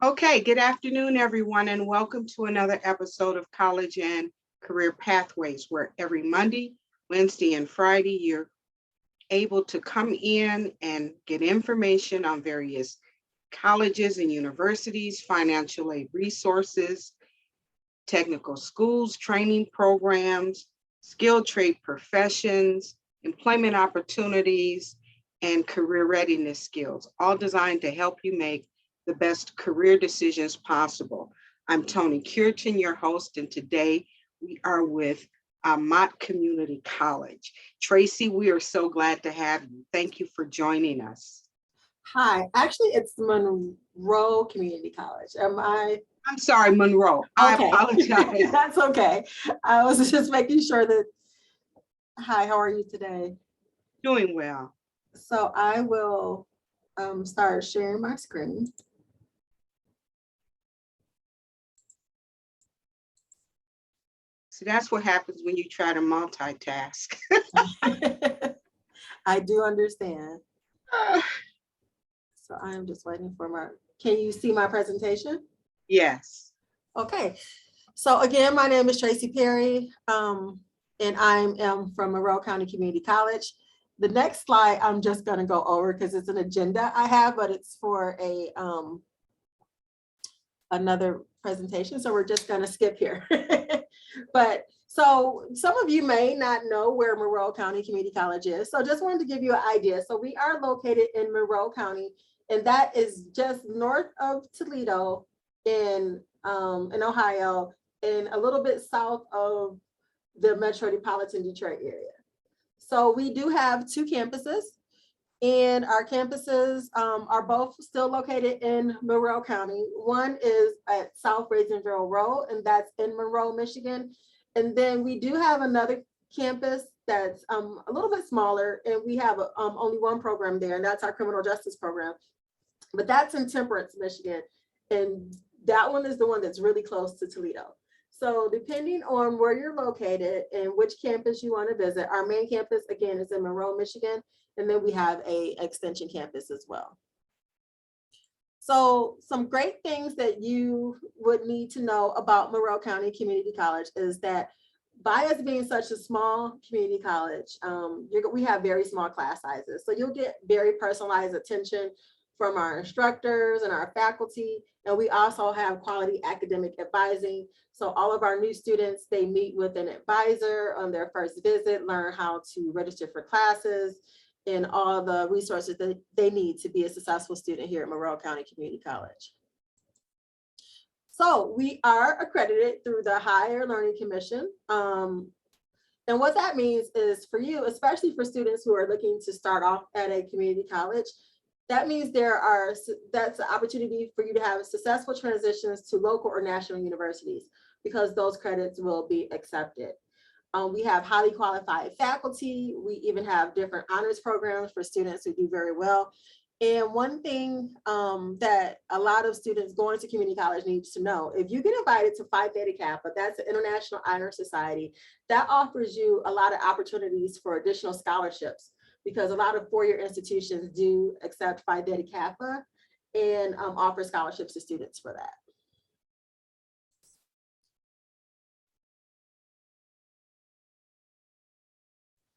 Okay, good afternoon, everyone, and welcome to another episode of College and Career Pathways, where every Monday, Wednesday, and Friday, you're able to come in and get information on various colleges and universities, financial aid resources, technical schools, training programs, skilled trade professions, employment opportunities, and career readiness skills, all designed to help you make the best career decisions possible. I'm Toni Cureton, your host, and today we are with Monroe Community College. Tracy, we are so glad to have you. Thank you for joining us. Hi, actually it's Monroe Community College. I'm sorry, Monroe. Okay. I apologize. That's okay. I was just making sure that, hi, how are you today? Doing well. So I will start sharing my screen. So that's what happens when you try to multitask. I do understand. So I'm just waiting for my, can you see my presentation? Yes. Okay. So again, my name is Tracy Perry, and I am from Monroe County Community College. The next slide I'm just going to go over because it's an agenda I have, but it's for a another presentation. So we're just going to skip here. But so some of you may not know where Monroe County Community College is. So just wanted to give you an idea. So we are located in Monroe County, and that is just north of Toledo in Ohio, and a little bit south of the metropolitan Detroit area. So we do have two campuses, and our campuses are both still located in Monroe County. One is at South Raisinville Road, and that's in Monroe, Michigan. And then we do have another campus that's a little bit smaller, and we have only one program there, and that's our criminal justice program. But that's in Temperance, Michigan, and that one is the one that's really close to Toledo. So depending on where you're located and which campus you want to visit, our main campus, again, is in Monroe, Michigan, and then we have an extension campus as well. So some great things that you would need to know about Monroe County Community College is that by us being such a small community college, we have very small class sizes. So you'll get very personalized attention from our instructors and our faculty. And we also have quality academic advising. So all of our new students, they meet with an advisor on their first visit, learn how to register for classes, and all the resources that they need to be a successful student here at Monroe County Community College. So we are accredited through the Higher Learning Commission. And what that means is for you, especially for students who are looking to start off at a community college, that means that's an opportunity for you to have successful transitions to local or national universities, because those credits will be accepted. We have highly qualified faculty. We even have different honors programs for students who do very well. And one thing that a lot of students going to community college needs to know, if you get invited to Phi Theta Kappa, that's the International Honor Society, that offers you a lot of opportunities for additional scholarships, because a lot of four-year institutions do accept Phi Theta Kappa and offer scholarships to students for that.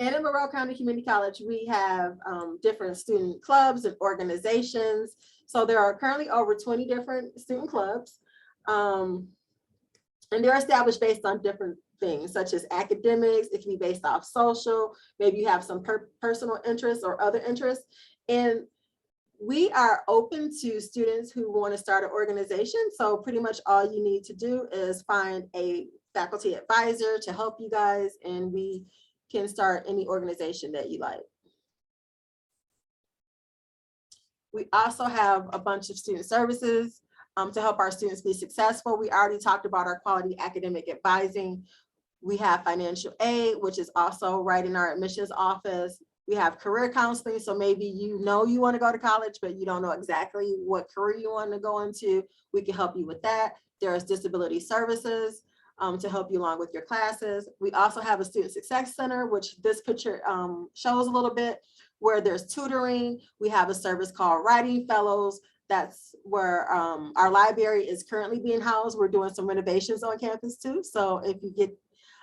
And in Monroe County Community College, we have different student clubs and organizations. So there are currently over 20 different student clubs. And they're established based on different things, such as academics. It can be based off social. Maybe you have some personal interests or other interests. And we are open to students who want to start an organization. So pretty much all you need to do is find a faculty advisor to help you guys, and we can start any organization that you like. We also have a bunch of student services to help our students be successful. We already talked about our quality academic advising. We have financial aid, which is also right in our admissions office. We have career counseling. So maybe you know you want to go to college, but you don't know exactly what career you want to go into. We can help you with that. There's disability services to help you along with your classes. We also have a student success center, which this picture shows a little bit, where there's tutoring. We have a service called Writing Fellows. That's where our library is currently being housed. We're doing some renovations on campus too. So if you get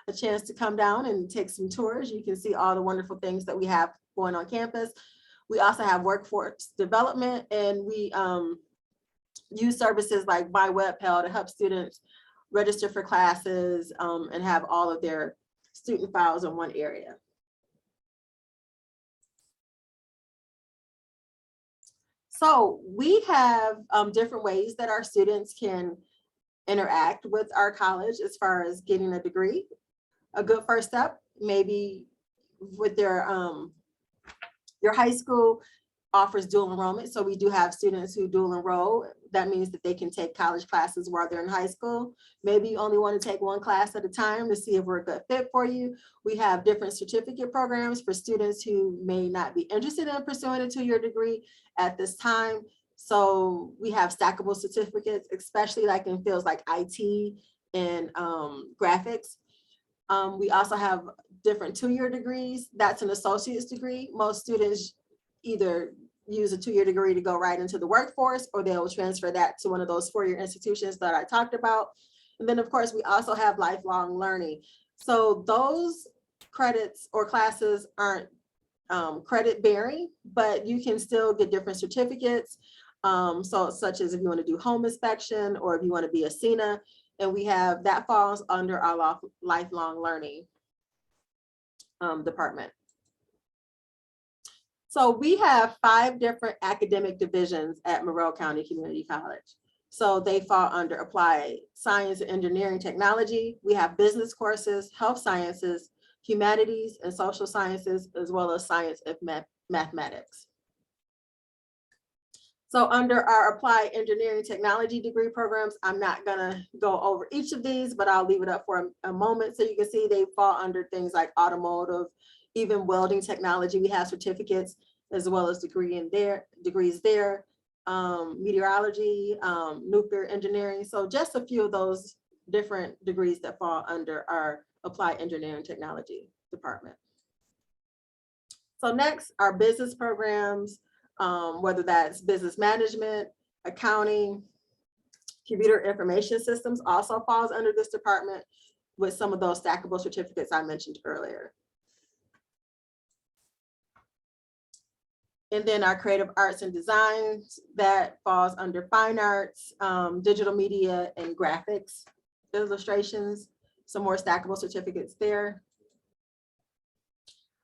a chance to come down and take some tours, you can see all the wonderful things that we have going on campus. We also have workforce development, and we use services like MyWebPal to help students register for classes and have all of their student files in one area. So we have different ways that our students can interact with our college as far as getting a degree. A good first step, maybe with their your high school offers dual enrollment. So we do have students who dual enroll. That means that they can take college classes while they're in high school. Maybe you only want to take one class at a time to see if we're a good fit for you. We have different certificate programs for students who may not be interested in pursuing a two-year degree at this time. So we have stackable certificates, especially like in fields like IT and graphics. We also have different two-year degrees. That's an associate's degree. Most students either use a two-year degree to go right into the workforce, or they'll transfer that to one of those four-year institutions that I talked about. And then of course, we also have lifelong learning. So those credits or classes aren't credit bearing, but you can still get different certificates. So such as if you want to do home inspection, or if you want to be a CENA, and we have that falls under our lifelong learning department. So we have 5 different academic divisions at Monroe County Community College. So they fall under applied science and engineering technology. We have business courses, health sciences, humanities and social sciences, as well as science and mathematics. So under our applied engineering technology degree programs, I'm not gonna go over each of these, but I'll leave it up for a moment so you can see they fall under things like automotive, even welding technology. We have certificates as well as degrees there, meteorology, nuclear engineering. So just a few of those different degrees that fall under our applied engineering technology department. So next, our business programs, whether that's business management, accounting, computer information systems also falls under this department with some of those stackable certificates I mentioned earlier. And then our creative arts and designs, that falls under fine arts, digital media and graphics, illustrations, some more stackable certificates there.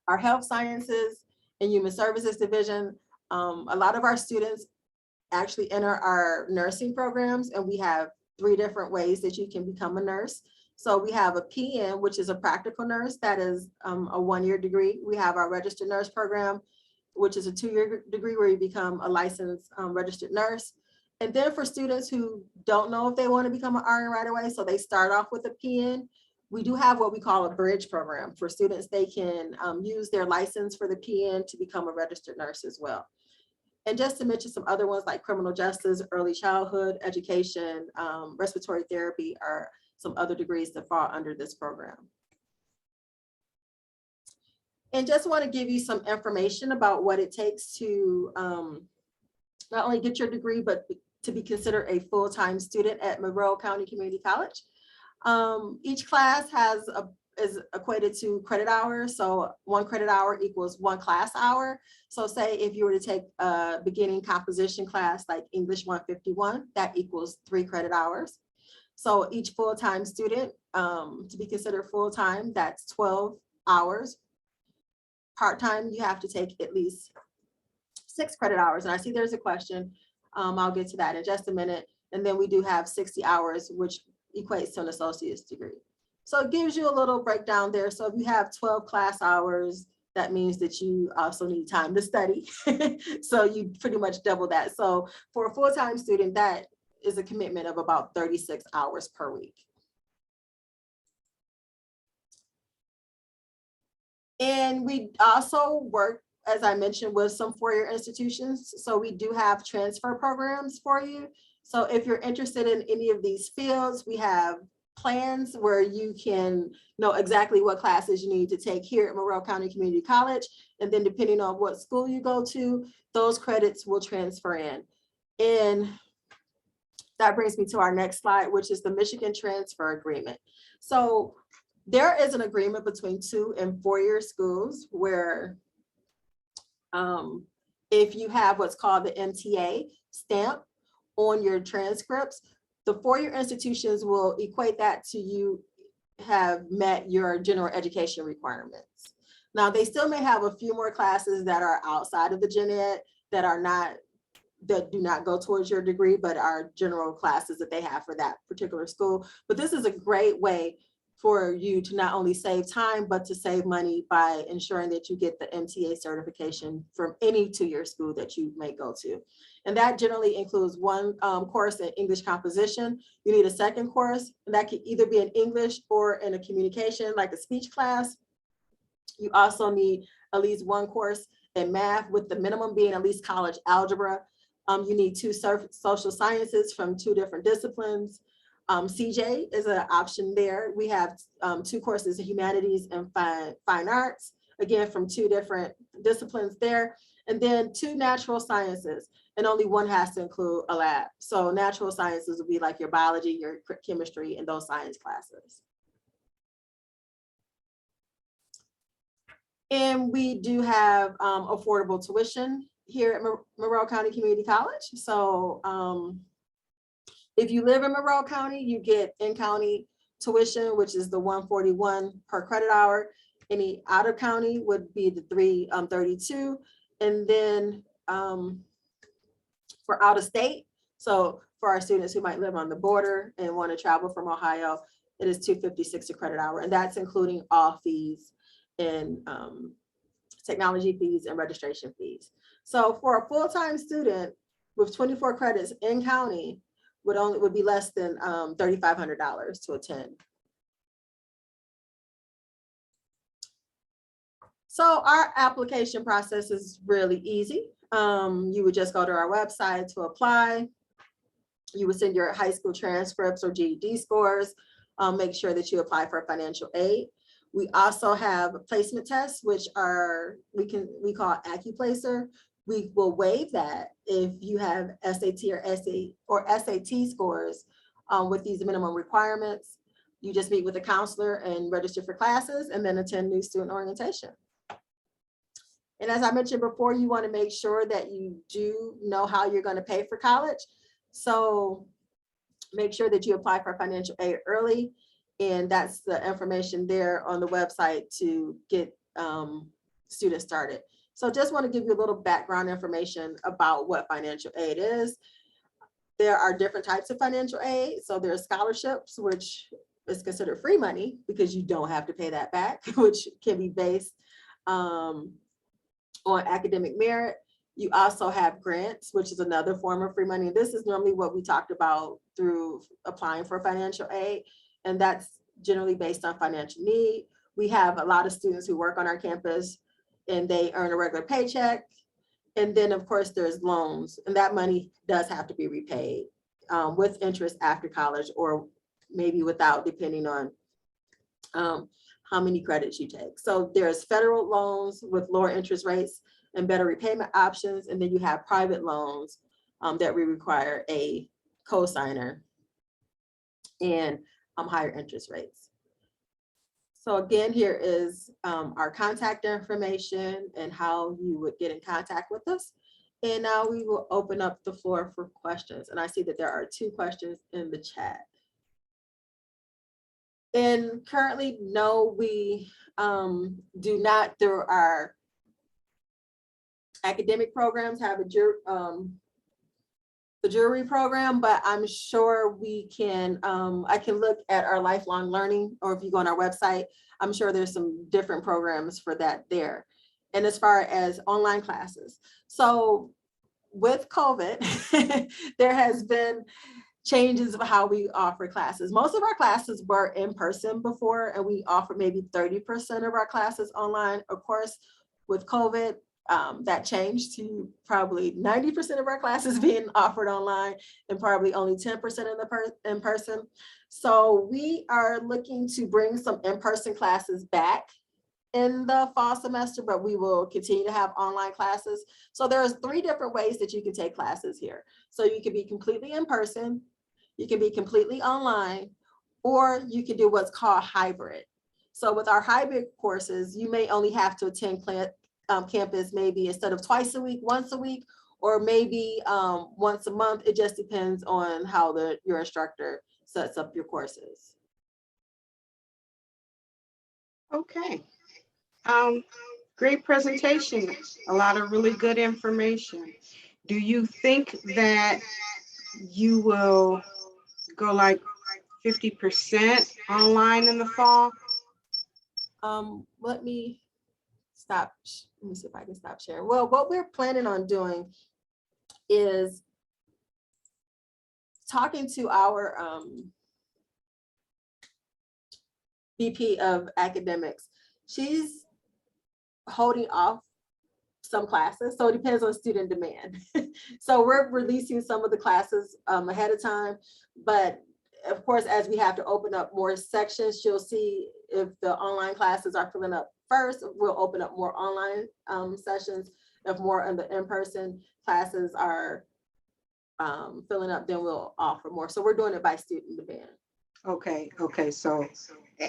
Our health sciences and human services division, a lot of our students actually enter our nursing programs, and we have 3 different ways that you can become a nurse. So we have a PN, which is a practical nurse, that is a 1-year degree. We have our registered nurse program, which is a 2-year degree where you become a licensed registered nurse. And then for students who don't know if they want to become an RN right away, so they start off with a PN, we do have what we call a bridge program for students. They can use their license for the PN to become a registered nurse as well. And just to mention some other ones like criminal justice, early childhood education, respiratory therapy are some other degrees that fall under this program. And just want to give you some information about what it takes to not only get your degree, but to be considered a full-time student at Monroe County Community College. Each class is equated to credit hours. So 1 credit hour equals 1 class hour. So say if you were to take a beginning composition class like English 151, that equals 3 credit hours. So each full-time student, to be considered full-time, that's 12 hours. Part-time, you have to take at least 6 credit hours. And I see there's a question. I'll get to that in just a minute. And then we do have 60 hours, which equates to an associate's degree. So it gives you a little breakdown there. So if you have 12 class hours, that means that you also need time to study. So you pretty much double that. So for a full-time student, that is a commitment of about 36 hours per week. And we also work, as I mentioned, with some 4-year institutions. So we do have transfer programs for you. So if you're interested in any of these fields, we have plans where you can know exactly what classes you need to take here at Monroe County Community College. And then depending on what school you go to, those credits will transfer in. And that brings me to our next slide, which is the Michigan Transfer Agreement. So there is an agreement between 2- and 4-year schools where if you have what's called the MTA stamp on your transcripts, the 4-year institutions will equate that to you have met your general education requirements. Now, they still may have a few more classes that are outside of the gen ed that do not go towards your degree, but are general classes that they have for that particular school. But this is a great way for you to not only save time, but to save money by ensuring that you get the MTA certification from any 2-year school that you may go to. And that generally includes one course in English composition. You need a second course, and that could either be in English or in a communication, like a speech class. You also need at least one course in math, with the minimum being at least college algebra. You need 2 social sciences from 2 different disciplines. CJ is an option there. We have 2 courses in humanities and fine arts, again, from 2 different disciplines there. And then 2 natural sciences, and only one has to include a lab. So natural sciences would be like your biology, your chemistry, and those science classes. And we do have affordable tuition here at Monroe County Community College. So if you live in Monroe County, you get in-county tuition, which is the $141 per credit hour. Any out of county would be the $332. And then for out of state, so for our students who might live on the border and want to travel from Ohio, it is $256 a credit hour. And that's including all fees and technology fees and registration fees. So for a full-time student with 24 credits in county would be less than $3,500 to attend. So our application process is really easy. You would just go to our website to apply. You would send your high school transcripts or GED scores. Make sure that you apply for financial aid. We also have placement tests, which we call AccuPlacer. We will waive that if you have SAT or SAT scores with these minimum requirements. You just meet with a counselor and register for classes, and then attend new student orientation. And as I mentioned before, you want to make sure that you do know how you're going to pay for college. So make sure that you apply for financial aid early. And that's the information there on the website to get students started. So just want to give you a little background information about what financial aid is. There are different types of financial aid. So there are scholarships, which is considered free money because you don't have to pay that back, which can be based on academic merit. You also have grants, which is another form of free money. This is normally what we talked about through applying for financial aid, and that's generally based on financial need. We have a lot of students who work on our campus and they earn a regular paycheck. And then of course there's loans, and that money does have to be repaid with interest after college, or maybe without, depending on how many credits you take. So there's federal loans with lower interest rates and better repayment options. And then you have private loans that we require a co-signer and higher interest rates. So again, here is our contact information and how you would get in contact with us. And now we will open up the floor for questions. And I see that there are 2 questions in the chat. And currently, no, we do not, through our academic programs, have the jury program, but I'm sure we can, I can look at our lifelong learning, or if you go on our website, I'm sure there's some different programs for that there. And as far as online classes, so with COVID, there has been changes of how we offer classes. Most of our classes were in person before, and we offer maybe 30% of our classes online. Of course, with COVID, that changed to probably 90% of our classes being offered online and probably only 10% in person. So we are looking to bring some in-person classes back in the fall semester, but we will continue to have online classes. So there's 3 different ways that you can take classes here. So you can be completely in person, you can be completely online, or you can do what's called hybrid. So with our hybrid courses, you may only have to attend campus maybe instead of twice a week, once a week, or maybe once a month. It just depends on how your instructor sets up your courses. Okay. Great presentation. A lot of really good information. Do you think that you will go like 50% online in the fall? Let me stop. Let me see if I can stop sharing. Well, what we're planning on doing is talking to our VP of academics. She's holding off some classes, so it depends on student demand. So we're releasing some of the classes ahead of time, but of course, as we have to open up more sections, you'll see if the online classes are filling up first, we'll open up more online sessions. If more of the in-person classes are filling up, then we'll offer more. So we're doing it by student demand. Okay, so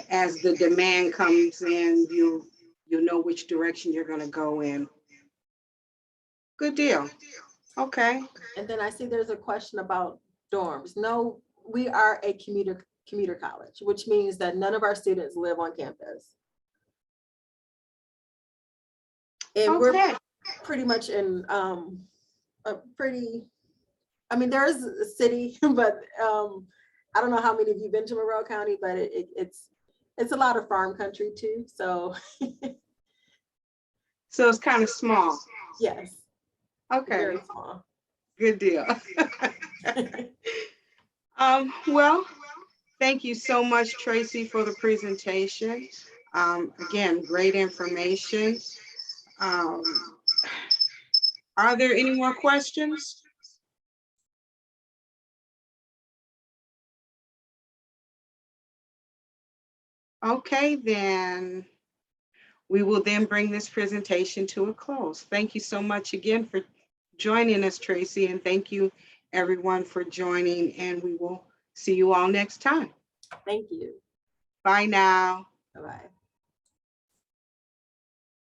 as the demand comes in, you know which direction you're going to go in. Good deal. Okay. And then I see there's a question about dorms. No, we are a commuter college, which means that none of our students live on campus. And we're pretty much in a pretty, I mean, there is a city, but I don't know how many of you have been to Monroe County, but it's a lot of farm country too. So so it's kind of small. Yes. Okay. Very small. Good deal. Well, thank you so much, Tracy, for the presentation. Again, great information. Are there any more questions? Okay, then we will then bring this presentation to a close. Thank you so much again for joining us, Tracy, and thank you everyone for joining, and we will see you all next time. Thank you. Bye now. Bye-bye.